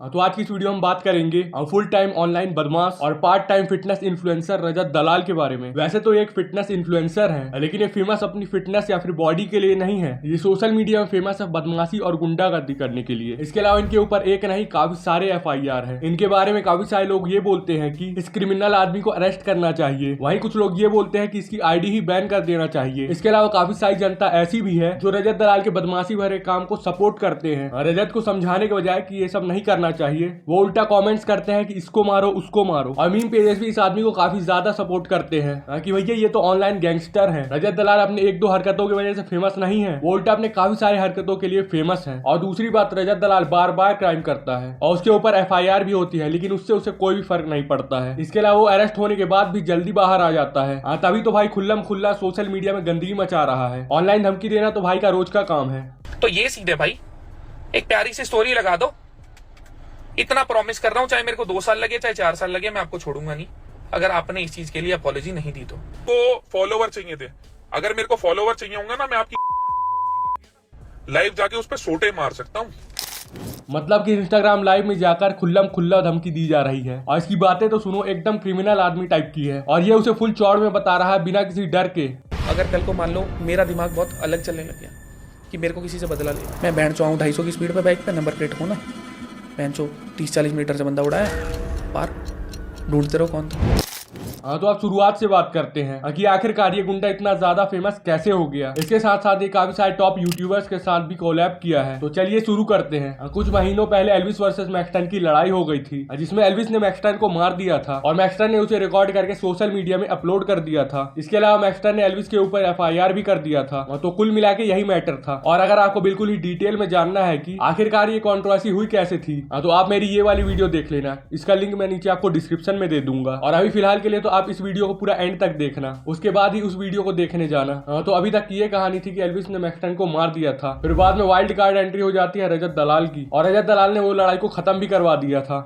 तो आज की इस वीडियो में बात करेंगे फुल टाइम ऑनलाइन बदमाश और पार्ट टाइम फिटनेस इन्फ्लुएंसर रजत दलाल के बारे में। वैसे तो ये एक फिटनेस इन्फ्लुएंसर है, लेकिन ये फेमस अपनी फिटनेस या फिर बॉडी के लिए नहीं है। ये सोशल मीडिया में फेमस है बदमाशी और गुंडागर्दी करने के लिए। इसके अलावा इनके ऊपर एक नहीं काफी सारे FIR है। इनके बारे में काफी सारे लोग ये बोलते हैं कि इस क्रिमिनल आदमी को अरेस्ट करना चाहिए, वहीं कुछ लोग ये बोलते हैं कि इसकी ID ही बैन कर देना चाहिए। इसके अलावा काफी सारी जनता ऐसी भी है जो रजत दलाल के बदमाशी भरे काम को सपोर्ट करते हैं। रजत को समझाने के बजाय कि ये सब नहीं करना चाहिए, वो उल्टा कमेंट्स करते हैं कि इसको मारो उसको मारो। और मीम पेजेस भी इस आदमी को काफी ज्यादा सपोर्ट करते हैं कि भैया ये तो ऑनलाइन गैंगस्टर है। रजत दलाल अपने एक दो हरकतों की वजह से फेमस नहीं है, वो उल्टा अपने काफी सारे हरकतों के लिए फेमस है। और दूसरी बात, रजत दलाल बार बार क्राइम करता है और उसके ऊपर FIR भी होती है, लेकिन उससे उसे कोई भी फर्क नहीं पड़ता है। इसके अलावा वो अरेस्ट होने के बाद भी जल्दी बाहर आ जाता है। तभी तो भाई खुल्लम खुल्ला सोशल मीडिया में गंदगी मचा रहा है। ऑनलाइन धमकी देना तो भाई का रोज का काम है। तो ये सीधे भाई एक प्यारी सी स्टोरी लगा दो, इतना प्रॉमिस कर रहा हूं, चाहे मेरे को 2 साल लगे चाहे 4 साल लगे, मैं आपको छोड़ूंगा नहीं अगर आपने इस चीज के लिए अपॉलॉजी नहीं दी तो फॉलोवर चाहिए थे। अगर मेरे को फॉलोवर चाहिए होंगे ना, मैं आपकी लाइव जाके उस पर सोटे मार सकता हूँ। मतलब कि इंस्टाग्राम लाइव में जाकर खुल्लम खुल्ला धमकी दी जा रही है। और इसकी बातें तो सुनो, एकदम क्रिमिनल आदमी टाइप की है और ये उसे फुल चौड़ में बता रहा है बिना किसी डर के। अगर कल को मान लो मेरा दिमाग बहुत अलग चलने लग गया कि मेरे को किसी से बदला ले, मैं बैंड चौं 250 की स्पीड पे बाइक पे नंबर प्लेट हो ना, बैंड चो 30-40 मीटर से बंदा उड़ाया पार, ढूंढते रहो कौन था। तो आप शुरुआत से बात करते हैं कि आखिरकार ये गुंडा इतना ज्यादा फेमस कैसे हो गया। इसके साथ साथ ये काफी सारे टॉप यूट्यूबर्स के साथ भी कोलैब किया है। तो चलिए शुरू करते हैं। कुछ महीनों पहले एल्विस वर्सेस मैक्सटन की लड़ाई हो गई थी, जिसमें एल्विस ने मैक्सटन को मार दिया था और मैक्सटन ने उसे रिकॉर्ड करके सोशल मीडिया में अपलोड कर दिया था। इसके अलावा मैक्सटन ने एल्विस के ऊपर FIR भी कर दिया था। तो कुल मिला के यही मैटर था। और अगर आपको बिल्कुल ही डिटेल में जानना है कि आखिरकार ये कॉन्ट्रोवर्सी हुई कैसे थी, तो आप मेरी ये वाली वीडियो देख लेना। इसका लिंक मैं नीचे आपको डिस्क्रिप्शन में दे दूंगा। और अभी फिलहाल के लिए तो आप इस वीडियो को पूरा एंड तक देखना, उसके बाद ही उस वीडियो को देखने जाना। तो अभी तक ये कहानी थी कि एल्विस ने मैक्सटन को मार दिया था, फिर बाद में वाइल्ड कार्ड एंट्री हो जाती है रजत दलाल की और रजत दलाल ने वो लड़ाई को खत्म भी करवा दिया था।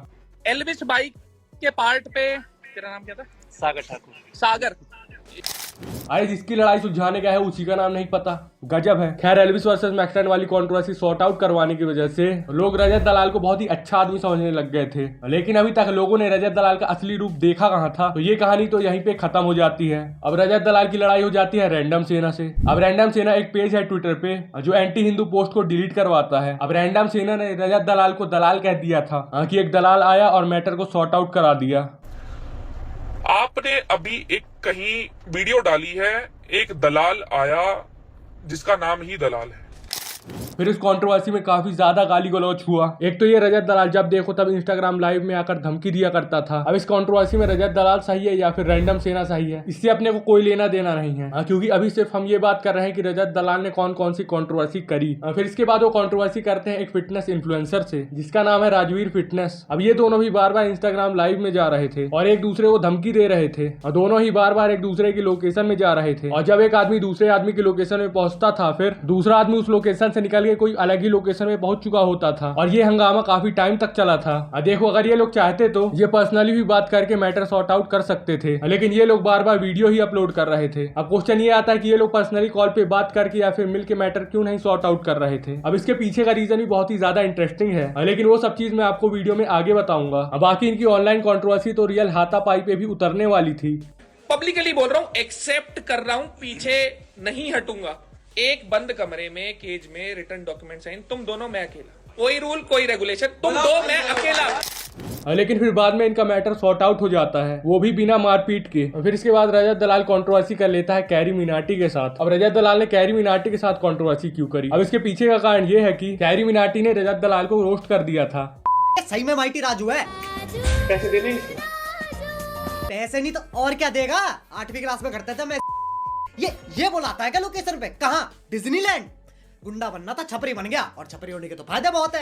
एल्विस बाइक के पार्ट पे, तेरा नाम क्या था? सागर ठाकुर। सागर। अरे जिसकी लड़ाई सुलझाने गया है उसी का नाम नहीं पता, गजब है। खैर, एल्विस वर्सेस मैक्सटन वाली कंट्रोवर्सी सॉर्ट आउट करवाने की वजह से लोग रजत दलाल को बहुत ही अच्छा आदमी समझने लग गए थे, लेकिन अभी तक लोगों ने रजत दलाल का असली रूप देखा कहां था। तो ये कहानी तो यहीं पे खत्म हो जाती है। अब रजत दलाल की लड़ाई हो जाती है रैंडम सेना से। अब रैंडम सेना एक पेज है ट्विटर पे जो एंटी हिंदू पोस्ट को डिलीट करवाता है। अब रैंडम सेना ने रजत दलाल को दलाल कह दिया था कि एक दलाल आया और मैटर को सॉर्ट आउट करा दिया। आपने अभी एक कहीं वीडियो डाली है, एक दलाल आया जिसका नाम ही दलाल है। फिर इस कंट्रोवर्सी में काफी ज्यादा गाली गलौज हुआ। एक तो ये रजत दलाल जब देखो तब इंस्टाग्राम लाइव में आकर धमकी दिया करता था। अब इस कंट्रोवर्सी में रजत दलाल सही है या फिर रैंडम सेना सही है, इससे अपने को कोई लेना देना नहीं है, क्योंकि अभी सिर्फ हम ये बात कर रहे हैं कि रजत दलाल ने कौन कौन सी कंट्रोवर्सी करी। फिर इसके बाद वो कंट्रोवर्सी करते हैं एक फिटनेस इन्फ्लुएंसर से जिसका नाम है राजवीर फिटनेस। अब ये दोनों भी बार बार इंस्टाग्राम लाइव में जा रहे थे और एक दूसरे को धमकी दे रहे थे और दोनों ही बार बार एक दूसरे की लोकेशन में जा रहे थे। और जब एक आदमी दूसरे आदमी की लोकेशन में पहुंचता था, फिर दूसरा आदमी उस लोकेशन से निकल के कोई अलग ही लोकेशन में पहुंच चुका होता था और ये हंगामा काफी टाइम तक चला था। देखो, अगर ये लोग चाहते तो ये पर्सनली भी बात करके मैटर सॉर्ट आउट कर सकते थे, लेकिन ये लोग बार बार वीडियो ही अपलोड कर रहे थे। अब क्वेश्चन ये आता है कि ये लोग पर्सनली कॉल पे बात करके या फिर मिलके मैटर क्यों नहीं सॉर्ट आउट कर रहे थे। अब इसके पीछे का रीजन भी बहुत ही ज्यादा इंटरेस्टिंग है, लेकिन वो सब चीज मैं आपको वीडियो में आगे बताऊंगा। बाकी इनकी ऑनलाइन कंट्रोवर्सी तो रियल हाथापाई पे भी उतरने वाली थी। पब्लिकली बोल रहा हूं, एक्सेप्ट कर रहा हूं, पीछे नहीं हटूंगा। एक बंद कमरे में, केज में, रिटर्न डॉक्यूमेंट साइन, तुम दोनों, मैं अकेला, कोई रूल कोई रेगुलेशन, तुम दो मैं अकेला। लेकिन फिर बाद में इनका मैटर सॉर्ट आउट हो जाता है, वो भी बिना मारपीट के। फिर इसके बाद रजत दलाल कंट्रोवर्सी कर लेता है कैरी मिनाटी के साथ। अब रजत दलाल ने कैरी मिनाटी के साथ कंट्रोवर्सी क्यों करी? अब इसके पीछे का कारण ये है कि कैरी मिनाटी ने रजत दलाल को रोस्ट कर दिया था। सही में माइटी राजू है। पैसे देने? पैसे नहीं तो और क्या देगा? 8वीं क्लास में करता था मैं। ये बुलाता है क्या लोकेशन पे? कहाँ? डिज्नीलैंड। गुंडा बनना था, छपरी बन गया, और छपरी होने के तो फायदे बहुत है।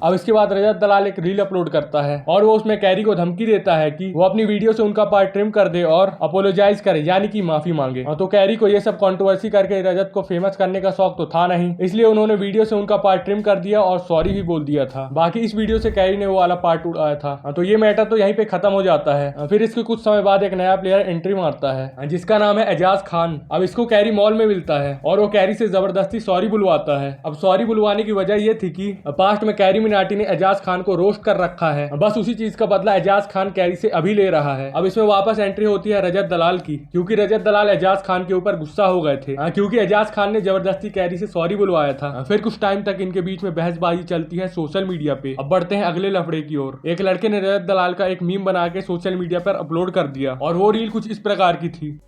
अब इसके बाद रजत दलाल एक रील अपलोड करता है और वो उसमें कैरी को धमकी देता है कि वो अपनी वीडियो से उनका पार्ट ट्रिम कर दे और अपोलोजाइज करे, यानी कि माफी मांगे। तो कैरी को ये सब कंट्रोवर्सी करके रजत को फेमस करने का शौक तो था नहीं, इसलिए उन्होंने वीडियो से उनका पार्ट ट्रिम कर दिया और सॉरी भी बोल दिया था। बाकी इस वीडियो से कैरी ने वो वाला पार्ट उड़ाया था। तो ये मैटर तो यहीं पे खत्म हो जाता है। फिर इसके कुछ समय बाद एक नया प्लेयर एंट्री मारता है जिसका नाम है एजाज खान। अब इसको कैरी मॉल में मिलता है और वो कैरी से जबरदस्ती सॉरी बुलवाता है। अब सॉरी बुलवाने की वजह ये थी कि पास्ट में कैरी मिनाटी ने एजाज खान को रोस्ट कर रखा है, बस उसी चीज का बदला एजाज खान कैरी से अभी ले रहा है। अब इसमें वापस एंट्री होती है रजत दलाल की, क्योंकि रजत दलाल एजाज खान के ऊपर गुस्सा हो गए थे, क्योंकि एजाज खान ने जबरदस्ती कैरी से सॉरी बुलवाया था। फिर कुछ टाइम तक इनके बीच में बहसबाजी चलती है सोशल मीडिया पे। अब बढ़ते हैं अगले लफड़े की ओर। एक लड़के ने रजत दलाल का एक मीम बना के सोशल मीडिया पर अपलोड कर दिया और वो रील कुछ इस प्रकार की थी।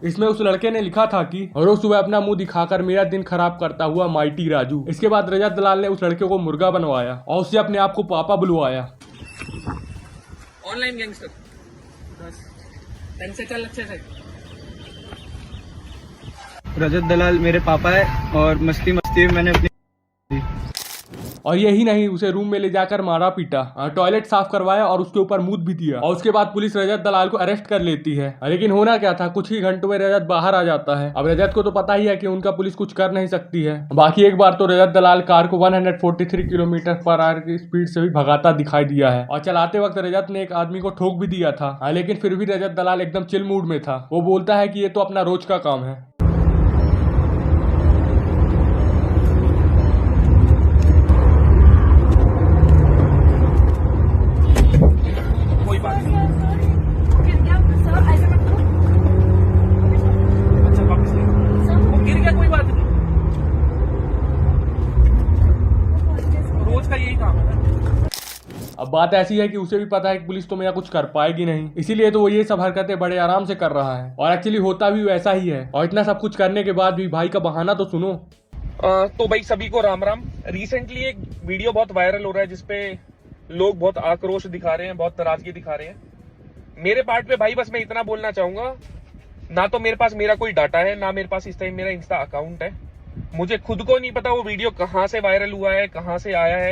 इसमें उस लड़के ने लिखा था कि रोज सुबह अपना मुंह दिखाकर मेरा दिन खराब करता हुआ माइटी राजू। इसके बाद रजत दलाल ने उस लड़के को मुर्गा बनवाया और उससे अपने आप को पापा बुलवाया। ऑनलाइन गैंगस्टर से चल अच्छे से। रजत दलाल मेरे पापा है और मस्ती में मैंने अपनी और यही नहीं, उसे रूम में ले जाकर मारा पीटा, टॉयलेट साफ करवाया और उसके ऊपर मूत भी दिया। और उसके बाद पुलिस रजत दलाल को अरेस्ट कर लेती है। लेकिन होना क्या था, कुछ ही घंटों में रजत बाहर आ जाता है। अब रजत को तो पता ही है कि उनका पुलिस कुछ कर नहीं सकती है। बाकी एक बार तो रजत दलाल कार को 143 किलोमीटर पर आवर की स्पीड से भी भगाता दिखाई दिया है और चलाते वक्त रजत ने एक आदमी को ठोक भी दिया था। लेकिन फिर भी रजत दलाल एकदम चिल मूड में था। वो बोलता है कि ये तो अपना रोज का काम है। अब बात ऐसी है कि उसे भी पता है कि पुलिस तो मेरा कुछ कर पाएगी नहीं, इसीलिए तो वो ये सब हरकतें बड़े आराम से कर रहा है। और एक्चुअली होता भी वैसा ही है। और इतना सब कुछ करने के बाद भी भाई का बहाना तो सुनो। तो भाई सभी को राम राम। रिसेंटली एक वीडियो बहुत वायरल हो रहा है जिसपे लोग बहुत आक्रोश दिखा रहे हैं, बहुत नाराजगी दिखा रहे हैं। मेरे पार्ट पे भाई बस मैं इतना बोलना चाहूंगा, ना तो मेरे पास मेरा कोई डाटा है, ना मेरे पास इस टाइम मेरा इंस्टा अकाउंट है। मुझे खुद को नहीं पता वो वीडियो कहाँ से वायरल हुआ है, कहाँ से आया है।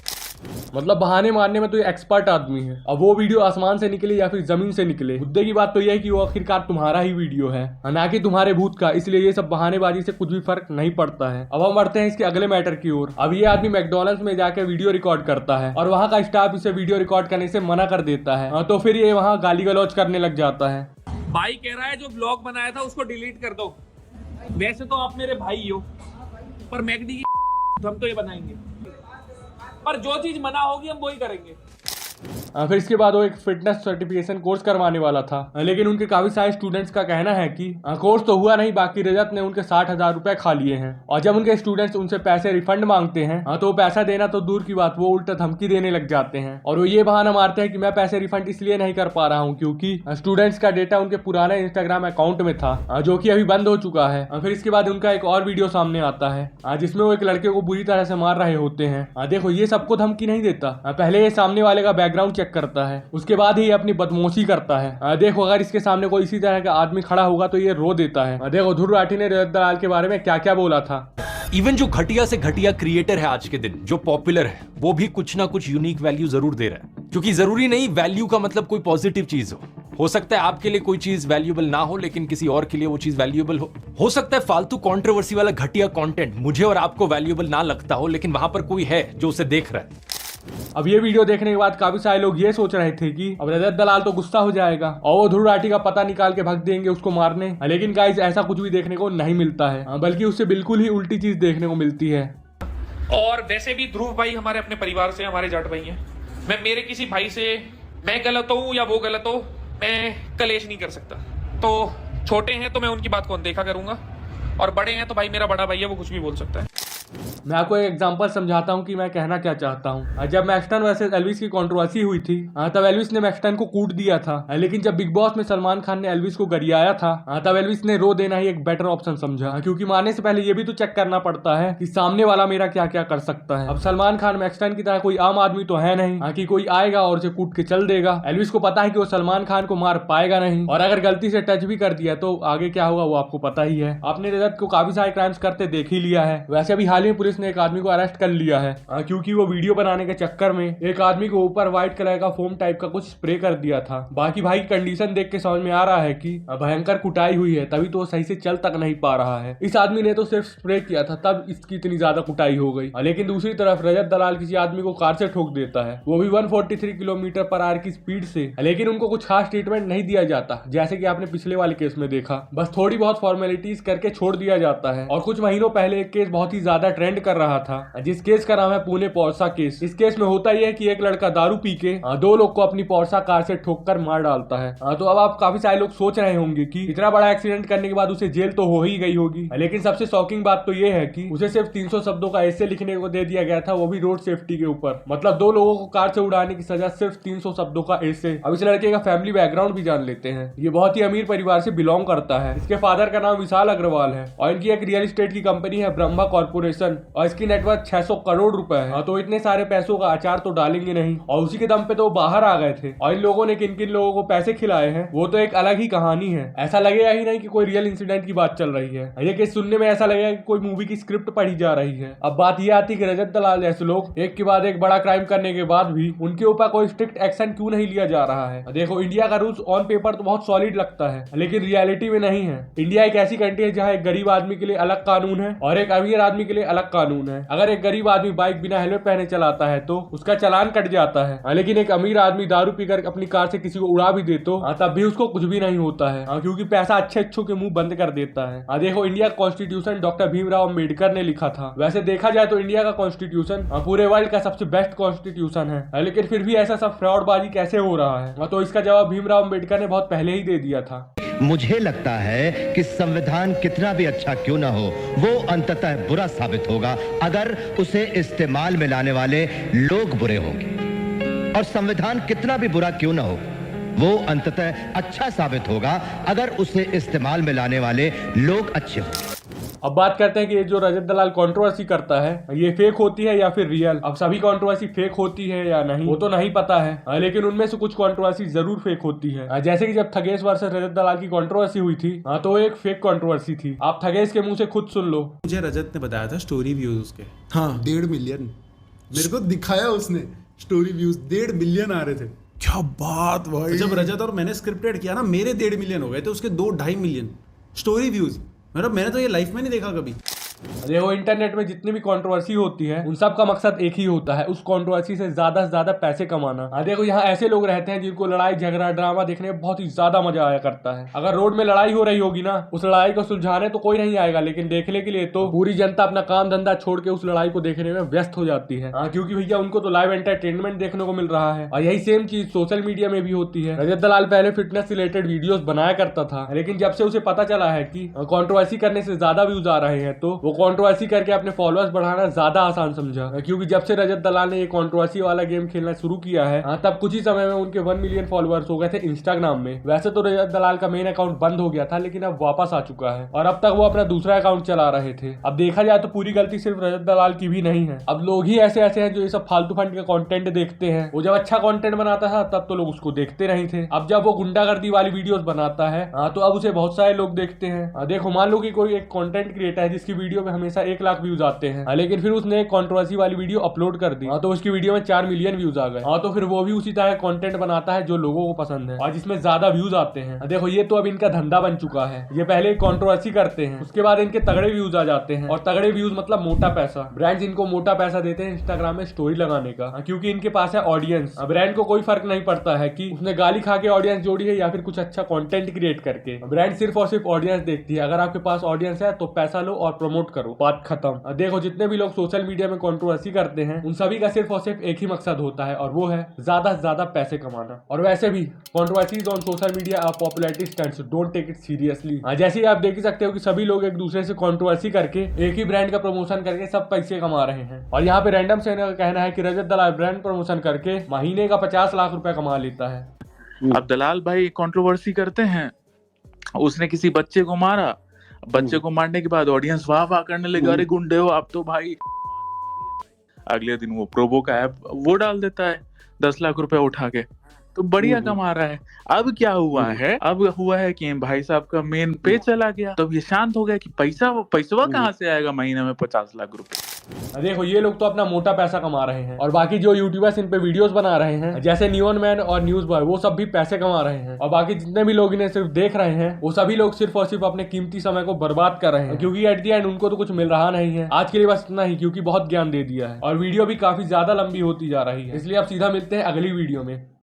मतलब बहाने मारने में तो ये एक्सपर्ट आदमी है। अब वो वीडियो आसमान से निकले या फिर जमीन से निकले, मुद्दे की बात तो यह है कि वो आखिरकार तुम्हारा ही वीडियो है, ना कि तुम्हारे भूत का। इसलिए ये सब बहानेबाजी से कुछ भी फर्क नहीं पड़ता है। अब हम बढ़ते हैं इसके अगले मैटर की ओर। अब ये आदमी मैकडॉनल्ड्स में जाकर वीडियो रिकॉर्ड करता है और वहाँ का स्टाफ इसे वीडियो रिकॉर्ड करने से मना कर देता है। तो फिर ये वहाँ गाली गलौज करने लग जाता है। भाई कह रहा है जो ब्लॉग बनाया था उसको डिलीट कर दो। वैसे तो आप मेरे भाई हो, पर मैकडी की हम तो ये बनाएंगे, पर जो चीज मना होगी हम वही करेंगे। फिर इसके बाद वो एक फिटनेस सर्टिफिकेशन कोर्स करवाने वाला था, लेकिन उनके काफी सारे स्टूडेंट्स का कहना है कि कोर्स तो हुआ नहीं, बाकी रजत ने उनके 60,000 रुपए खा लिए हैं। और जब उनके स्टूडेंट्स उनसे पैसे रिफंड मांगते हैं तो वो पैसा देना तो दूर की बात, वो उल्टा धमकी देने लग जाते हैं। और वो ये बहाना मारते हैं कि मैं पैसे रिफंड इसलिए नहीं कर पा रहा हूँ क्योंकि स्टूडेंट्स का डेटा उनके पुराने इंस्टाग्राम अकाउंट में था, जो कि अभी बंद हो चुका है। फिर इसके बाद उनका एक और वीडियो सामने आता है जिसमें वो एक लड़के को बुरी तरह से मार रहे होते हैं। देखो, ये सबको धमकी नहीं देता, पहले ये सामने वाले का बैकग्राउंड चेक करता है, उसके बाद ही अपनी बदमाशी करता है। देखो, अगर इसके सामने कोई इसी तरह का आदमी खड़ा होगा तो ये रो देता है। देखो, ध्रुव राठी ने रजत दलाल के बारे में क्या क्या बोला था। इवन जो घटिया से घटिया क्रिएटर है आज के दिन, जो पॉपुलर है, वो भी कुछ ना कुछ यूनिक वैल्यू जरूर दे रहा है। क्योंकि जरूरी नहीं वैल्यू का मतलब कोई पॉजिटिव चीज हो सकता है आपके लिए कोई चीज वैल्यूएबल ना हो लेकिन किसी और के लिए वो चीज वैल्यूएबल हो सकता है फालतू कंट्रोवर्सी वाला घटिया कंटेंट मुझे और आपको वैल्यूएबल ना लगता हो, लेकिन वहां पर कोई है जो उसे देख रहा है। अब ये वीडियो देखने के बाद काफी सारे लोग ये सोच रहे थे कि अब रजत दलाल तो गुस्सा हो जाएगा और वो ध्रुव राठी का पता निकाल के भग देंगे उसको मारने। लेकिन गाइस, ऐसा कुछ भी देखने को नहीं मिलता है, बल्कि उससे बिल्कुल ही उल्टी चीज देखने को मिलती है। और वैसे भी ध्रुव भाई हमारे अपने परिवार से, हमारे जाट भाई हैं। मैं मेरे किसी भाई से मैं गलत हूँ या वो गलत हो, मैं कलेश नहीं कर सकता। तो छोटे हैं तो मैं उनकी बात को अनदेखा करूंगा, और बड़े हैं तो भाई मेरा बड़ा भाई है, वो कुछ भी बोल सकता है। मैं आपको एक एग्जांपल समझाता हूँ कि मैं कहना क्या चाहता हूँ। जब मैक्सटन वर्सेस एल्विस की कंट्रोवर्सी हुई थी तब एल्विस ने मैक्सटन को कूट दिया था, लेकिन जब बिग बॉस में सलमान खान ने एल्विस को गरियाया था तब एल्विस ने रो देना ही एक बेटर ऑप्शन समझा, क्योंकि मारने से पहले ये भी तो चेक करना पड़ता है कि सामने वाला मेरा क्या क्या कर सकता है। अब सलमान खान मैक्सटन की तरह कोई आम आदमी तो है नहीं कि कोई आएगा और उसे कूट के चल देगा। एल्विस को पता है कि वो सलमान खान को मार पाएगा नहीं, और अगर गलती से टच भी कर दिया तो आगे क्या होगा वो आपको पता ही है। आपने रजत को काफी सारे क्राइम्स करते देख ही लिया है। वैसे भी हाल ही में पुलिस पुलिस ने एक आदमी को अरेस्ट कर लिया है क्योंकि वो वीडियो बनाने के चक्कर में एक आदमी को ऊपर व्हाइट कलर का फोम टाइप का कुछ स्प्रे कर दिया था। बाकी भाई की कंडीशन देख के समझ में आ रहा है कि भयंकर कुटाई हुई है, तभी तो वो सही से चल तक नहीं पा रहा है। इस आदमी ने तो सिर्फ स्प्रे किया था तब इसकी इतनी ज्यादा कुटाई हो गई। लेकिन दूसरी तरफ रजत दलाल किसी आदमी को कार से ठोक देता है, वो भी 143 किलोमीटर पर आवर की स्पीड से। लेकिन उनको कुछ खास ट्रीटमेंट नहीं दिया जाता, जैसे कि आपने पिछले वाले केस में देखा। बस थोड़ी बहुत फॉर्मेलिटीज करके छोड़ दिया जाता है। और कुछ महीनों पहले एक केस बहुत ही ज्यादा ट्रेंड कर रहा था, जिस केस का नाम है पुणे पोर्सा केस। इस केस में होता यह है कि एक लड़का दारू पी के दो लोग को अपनी पोर्सा कार से ठोककर मार डालता है। तो अब आप काफी सारे लोग सोच रहे होंगे कि इतना बड़ा एक्सीडेंट करने के बाद उसे जेल तो हो ही गई होगी, लेकिन सबसे शॉकिंग बात तो यह है कि उसे सिर्फ 300 शब्दों का ऐसे लिखने को दे दिया गया था, वो भी रोड सेफ्टी के ऊपर। मतलब दो लोगों को कार से उड़ाने की सजा सिर्फ 300 शब्दों का ऐसे। अब इस लड़के का फैमिली बैकग्राउंड भी जान लेते हैं। ये बहुत ही अमीर परिवार से बिलोंग करता है। इसके फादर का नाम विशाल अग्रवाल है और इनकी एक रियल एस्टेट की कंपनी है ब्रह्मा कॉर्पोरेशन और इसकी नेटवर्थ 600 करोड़ रुपए है। तो इतने सारे पैसों का अचार तो डालेंगे नहीं और उसी के दम पे तो बाहर आ गए थे। और इन लोगों ने किन किन लोगों को पैसे खिलाए हैं वो तो एक अलग ही कहानी है। ऐसा लगेगा ही नहीं कि कोई रियल इंसिडेंट की बात चल रही है। ये केस सुनने में ऐसा लगेगा कि कोई मूवी की स्क्रिप्ट पढ़ी जा रही है। अब बात यह आती है कि रजत दलाल जैसे लोग एक के बाद एक बड़ा क्राइम करने के बाद भी उनके ऊपर कोई स्ट्रिक्ट एक्शन क्यों नहीं लिया जा रहा है। देखो, इंडिया का रूल्स ऑन पेपर तो बहुत सॉलिड लगता है, लेकिन रियलिटी में नहीं है। इंडिया एक ऐसी कंट्री है जहाँ एक गरीब आदमी के लिए अलग कानून है और एक अमीर आदमी के लिए अलग कानून है। अगर एक गरीब आदमी बाइक बिना हेलमेट पहने चलाता है तो उसका चालान कट जाता है, लेकिन एक अमीर आदमी दारू पीकर अपनी कार से किसी को उड़ा भी दे तो तब भी उसको कुछ भी नहीं होता है, क्योंकि पैसा अच्छे के मुंह बंद कर देता है। देखो, इंडिया का कॉन्स्टिट्यूशन डॉक्टर भीमराव अम्बेडकर ने लिखा था। वैसे देखा जाए तो इंडिया का कॉन्स्टिट्यूशन पूरे वर्ल्ड का सबसे बेस्ट कॉन्स्टिट्यूशन है, लेकिन फिर भी ऐसा सब फ्रॉडबाजी कैसे हो रहा है? तो इसका जवाब भीमराव अम्बेडकर ने बहुत पहले ही दे दिया था। मुझे लगता है कि संविधान कितना भी अच्छा क्यों ना हो, वो अंततः बुरा साबित होगा अगर उसे इस्तेमाल में लाने वाले लोग बुरे होंगे, और संविधान कितना भी बुरा क्यों ना हो, वो अंततः अच्छा साबित होगा अगर उसे इस्तेमाल में लाने वाले लोग अच्छे होंगे। अब बात करते हैं कि ये जो रजत दलाल कंट्रोवर्सी करता है ये फेक होती है या फिर रियल। अब सभी कंट्रोवर्सी फेक होती है या नहीं वो तो नहीं पता है, लेकिन उनमें से कुछ कंट्रोवर्सी जरूर फेक होती है। जैसे कि जब थगेश वर्सेस रजत दलाल की कंट्रोवर्सी हुई थी तो वो एक फेक कंट्रोवर्सी थी। आप थगेश के मुंह से खुद सुन लो। मुझे रजत ने बताया था स्टोरी व्यूज उसके, हाँ 1.5 मिलियन मेरे को दिखाया उसने। स्टोरी व्यूज 1.5 मिलियन आ रहे थे। क्या बात भाई। जब रजत और मैंने स्क्रिप्टेड किया ना, मेरे 1.5 मिलियन हो गए थे, उसके 2-2.5 मिलियन स्टोरी व्यूज। मतलब मैंने तो ये लाइफ में नहीं देखा कभी। देखो, इंटरनेट में जितनी भी कंट्रोवर्सी होती है उन सब का मकसद एक ही होता है, उस कंट्रोवर्सी से ज्यादा पैसे कमाना। देखो, यहाँ ऐसे लोग रहते हैं जिनको लड़ाई झगड़ा ड्रामा देखने में बहुत ही ज्यादा मजा आया करता है। अगर रोड में लड़ाई हो रही होगी ना, उस लड़ाई को सुलझाने तो कोई नहीं आएगा, लेकिन देखने के लिए तो पूरी जनता अपना काम धंधा छोड़ के उस लड़ाई को देखने में व्यस्त हो जाती है। क्योंकि भैया उनको तो लाइव एंटरटेनमेंट देखने को मिल रहा है। और यही सेम चीज सोशल मीडिया में भी होती है। रजत दलाल पहले फिटनेस रिलेटेड वीडियोस बनाया करता था, लेकिन जब से उसे पता चला है कि कंट्रोवर्सी करने से ज्यादा व्यूज आ रहे हैं तो वो कंट्रोवर्सी करके अपने फॉलोअर्स बढ़ाना ज्यादा आसान समझा। क्योंकि जब से रजत दलाल ने ये कंट्रोवर्सी वाला गेम खेलना शुरू किया है तब कुछ ही समय में उनके 1 मिलियन फॉलोअर्स हो गए थे इंस्टाग्राम में। वैसे तो रजत दलाल का मेन अकाउंट बंद हो गया था, लेकिन अब वापस आ चुका है और अब तक वो अपना दूसरा अकाउंट चला रहे थे। अब देखा जाए तो पूरी गलती सिर्फ रजत दलाल की भी नहीं है। अब लोग ही ऐसे हैं जो ये सब फालतू फंड का कंटेंट देखते हैं। वो जब अच्छा कंटेंट बनाता था तब तो लोग उसको देखते नहीं थे। अब जब वो गुंडागर्दी वाली वीडियोस बनाता है तो अब उसे बहुत सारे लोग देखते हैं। देखो, मान लो कि कोई एक कंटेंट क्रिएटर है जिसकी वीडियो में हमेशा 1 लाख व्यूज आते हैं, लेकिन फिर उसने एक कंट्रोवर्सी वाली वीडियो अपलोड कर दी तो उसकी वीडियो में 4 मिलियन व्यूज आ गए। तो फिर वो भी उसी तरह कंटेंट बनाता है जो लोगों को पसंद है और जिसमें ज्यादा व्यूज आते हैं। देखो, ये तो अब इनका धंधा बन चुका है। ये पहले कंट्रोवर्सी करते हैं, उसके बाद इनके तगड़े व्यूज आ जाते हैं, और तगड़े व्यूज मतलब मोटा पैसा। ब्रांड्स इनको मोटा पैसा देते हैं इंस्टाग्राम में स्टोरी लगाने का, क्योंकि इनके पास है ऑडियंस। ब्रांड को कोई फर्क नहीं पड़ता है कि उसने गाली खा के ऑडियंस जोड़ी है या फिर कुछ अच्छा कंटेंट क्रिएट करके। ब्रांड सिर्फ और सिर्फ ऑडियंस देखती है। अगर आपके पास ऑडियंस है तो पैसा लो और प्रमोट करो, बात खत्म। देखो, जितने भी लोग सोशल मीडिया में कंट्रोवर्सी करते हैं उन सभी का सिर्फ और सिर्फ एक ही मकसद होता है, और वो है ज्यादा से ज्यादा पैसे कमाना। और वैसे भी controversies on social media are popularity stunts, don't take it seriously. जैसे ही आप देख ही सकते हो कि सभी लोग एक दूसरे से कंट्रोवर्सी करके एक ही ब्रांड का प्रमोशन करके सब पैसे कमा रहे हैं। और यहाँ पे रैंडम से कहना है कि रजत दलाल ब्रांड प्रमोशन करके महीने का 50 लाख रुपए कमा लेता है। अब दलाल भाई कंट्रोवर्सी करते हैं, उसने किसी बच्चे को मारा, बच्चे को मारने के बाद ऑडियंस वाह वाह करने लगे, अरे गुंडे हो आप तो भाई। अगले दिन वो प्रोबो का ऐप वो डाल देता है 10 लाख रुपए उठा के, तो बढ़िया कमा रहा है। अब क्या हुआ है, अब हुआ है कि भाई साहब का मेन पे चला गया, तो ये शांत हो गया कि पैसा कहाँ से आएगा महीने में 50 लाख रुपए। देखो ये लोग तो अपना मोटा पैसा कमा रहे हैं और बाकी जो यूट्यूबर्स इन पे वीडियोस बना रहे हैं जैसे न्यून मैन और न्यूज बॉय वो सब भी पैसे कमा रहे हैं और बाकी जितने भी लोग इन्हें सिर्फ देख रहे हैं वो सभी लोग सिर्फ और सिर्फ अपने कीमती समय को बर्बाद कर रहे हैं क्योंकि एट द एंड उनको तो कुछ मिल रहा नहीं है। आज के लिए बस इतना ही क्योंकि बहुत ज्ञान दे दिया है और वीडियो भी काफी ज्यादा लंबी होती जा रही है, इसलिए अब सीधा मिलते हैं अगली वीडियो में।